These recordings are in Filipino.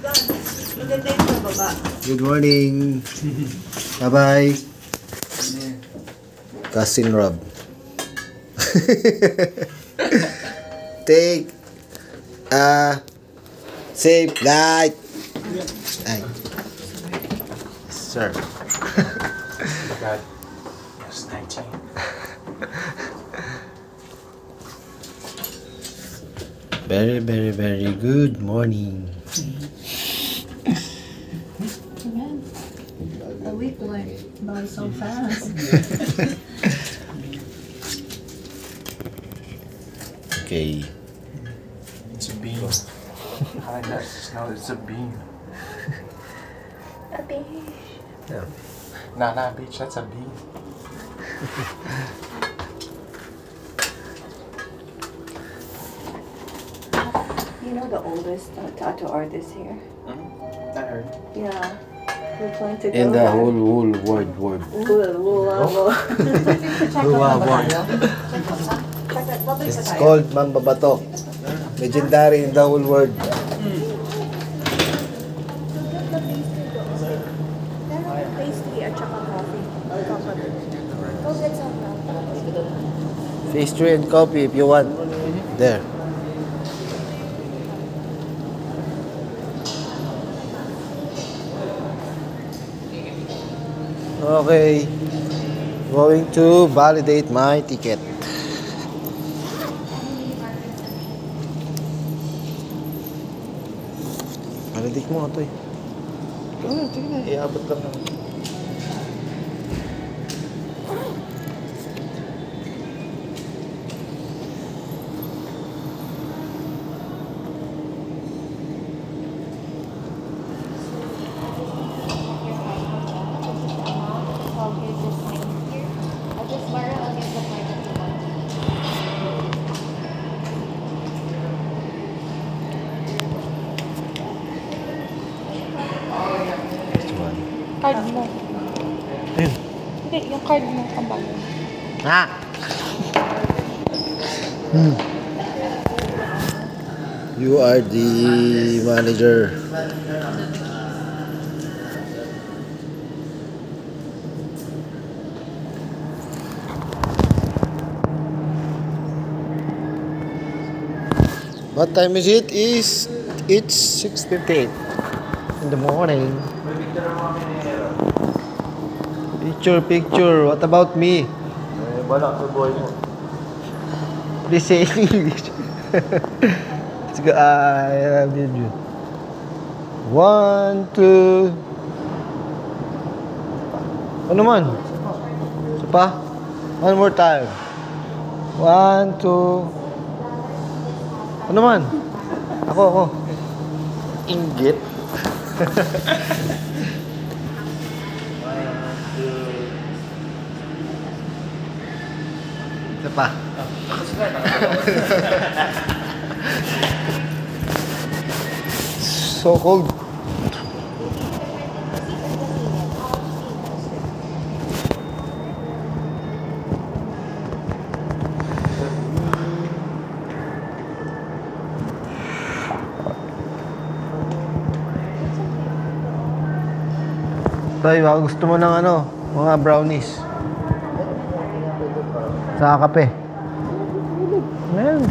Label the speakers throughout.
Speaker 1: Maganda yung sa baba.
Speaker 2: Good morning. Bye-bye. Cousin Rob. Take a safe flight. Ay. Sir.
Speaker 3: God. Yes, 19.
Speaker 2: Very, very, very good morning.
Speaker 1: A week went by so fast.
Speaker 2: Okay.
Speaker 3: It's a bean. I like that. No, it's a bean.
Speaker 1: A beach.
Speaker 2: Yeah.
Speaker 3: Nah, beach. That's a bean.
Speaker 1: You know the oldest tattoo artist here?
Speaker 3: I heard.
Speaker 1: Yeah. We're going to go
Speaker 2: In the
Speaker 1: there.
Speaker 2: whole world. It's called Mambabato. Legendary in the whole world.
Speaker 1: Pastry at saka coffee. Go get some
Speaker 2: Pastry and coffee if you want. There. Okay. Going to validate my ticket. Validate mo ito eh. Sige na, iabot lang naman.
Speaker 4: Card mo.
Speaker 2: Ayun.
Speaker 4: Hindi, yung card mo kambayan.
Speaker 2: Ah! You are the manager. What time is it? It's 6:58 in the morning. Picture. What about me?
Speaker 3: Balak sa boy mo.
Speaker 2: Please say English. Let's go. I love you. 1, 2. Ano man? Isa pa? One more time. 1, 2. Ano man? Ako.
Speaker 3: Inggit.
Speaker 2: Isa pa. So cold. Tay, baka gusto mo ng ano, mga brownies. Sa kape. Ngayon,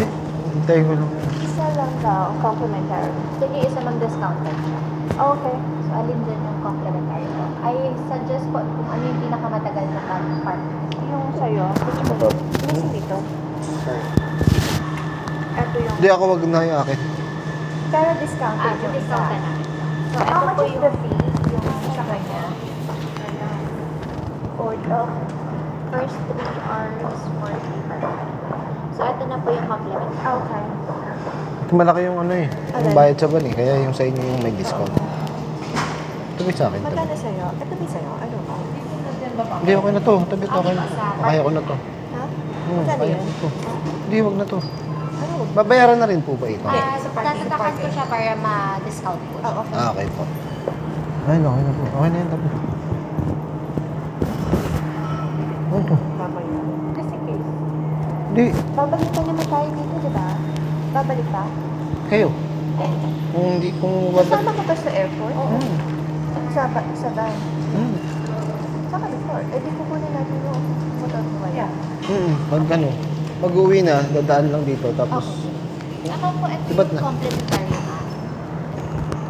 Speaker 2: hintayin ko lang.
Speaker 5: Isa lang daw, complimentary. Sige, isa mag-discounted siya. Okay. So, alin din yung complimentary ko. I suggest po kung ano yung pinakamatagal na part.
Speaker 1: Yung sa'yo, gusto mo nasa dito? Ito yung...
Speaker 2: Hindi ako wag na yung akin.
Speaker 1: Pero discounted yung isa.
Speaker 5: discounted namin. So,
Speaker 1: How
Speaker 5: ito
Speaker 1: much
Speaker 5: po
Speaker 1: is
Speaker 5: yung
Speaker 1: the fee? Yung sa kanya?
Speaker 5: order. First 3 hours, 40 per head. So, ito na po yung complimentary.
Speaker 1: Okay.
Speaker 2: Malaki yung ano eh. Yung bayad sa ban eh. Kaya yung sa inyo yung may discount. Tabi sa akin. Tabi.
Speaker 1: Magkano sa'yo? Ito ba sa'yo? Ano?
Speaker 2: Hindi, okay na to. Tabi to. Okay na. Kaya ko na to.
Speaker 1: Ha?
Speaker 2: Kaya ko na to. Hindi, wag na to.
Speaker 1: Ano?
Speaker 2: Babayaran na rin po ba ito?
Speaker 5: Tatatakas ko siya para ma-discount po.
Speaker 1: Oh, okay.
Speaker 2: Okay po. Ay, okay na po. Okay na yan. Tabi. Ano to?
Speaker 1: Babayaran. Just in case.
Speaker 2: Hindi.
Speaker 1: Babalik pa naman tayo dito, di ba? Babalik pa?
Speaker 2: Kayo. Kung hindi, kung wala.
Speaker 5: Kasama ka ba sa airport? Oo. Sa van?
Speaker 2: Hmm.
Speaker 5: Saka before. Eh, di kukunin natin yung motor mo ngayon.
Speaker 2: Pag ano, pag uwi na, dadaan lang dito. Tapos,
Speaker 5: Ako po, ito
Speaker 2: Diba't
Speaker 5: yung
Speaker 2: na?
Speaker 5: complimentary na.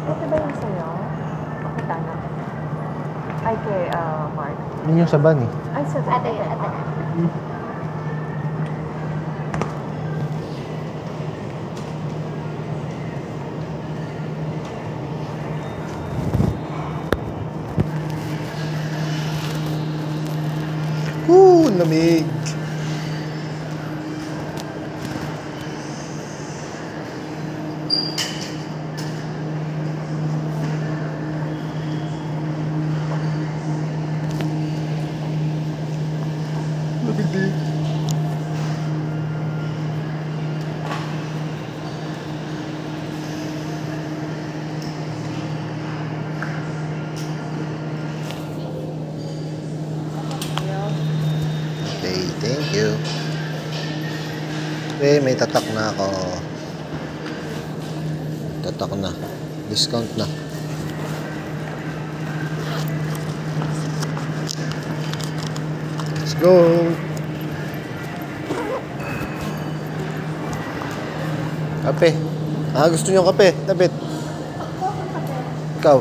Speaker 5: Ito ba yung sa'yo? Pakita na. Ay, kay Mark.
Speaker 2: yun yung sa van eh.
Speaker 5: Ay, sa van. Ate na.
Speaker 2: Lamig. Lamig din. Okay, thank you. Okay, may tatak na ako. Tatak na. Discount na. Let's go. Kape. Gusto niyo kape? Tapit. Ikaw.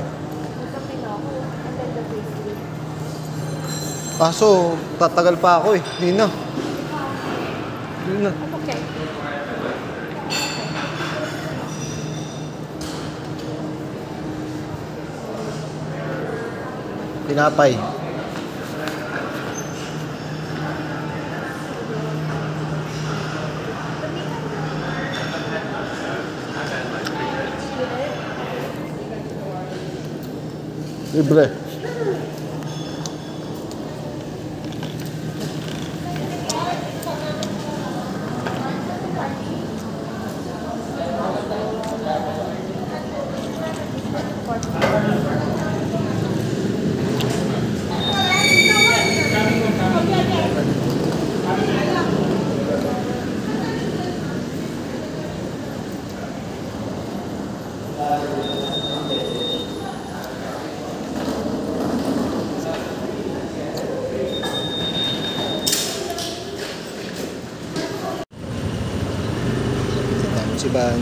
Speaker 2: Kaso, tatagal pa ako eh. Hindi na. Hindi na.
Speaker 5: Okay.
Speaker 2: Tinapay. Libre. Si Van.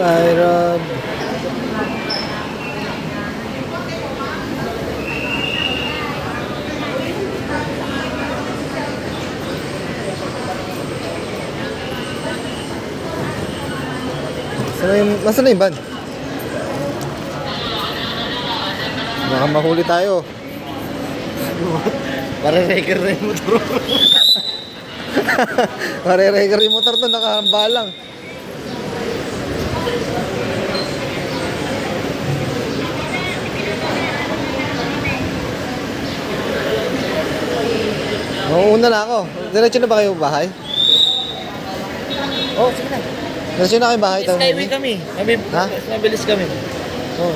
Speaker 2: Bye, Rob. Nasaan na yung van? Baka mahuli tayo. Pare-reker na yung motor. Pare-reker yung motor to, nakahamba lang. Mauuna na ako. Diretso na ba kayo bahay?
Speaker 3: Oh, sige na.
Speaker 2: Diretso na kayo bahay.
Speaker 3: Skyway kami.
Speaker 2: Ha?
Speaker 3: Mabilis kami.
Speaker 2: Oo.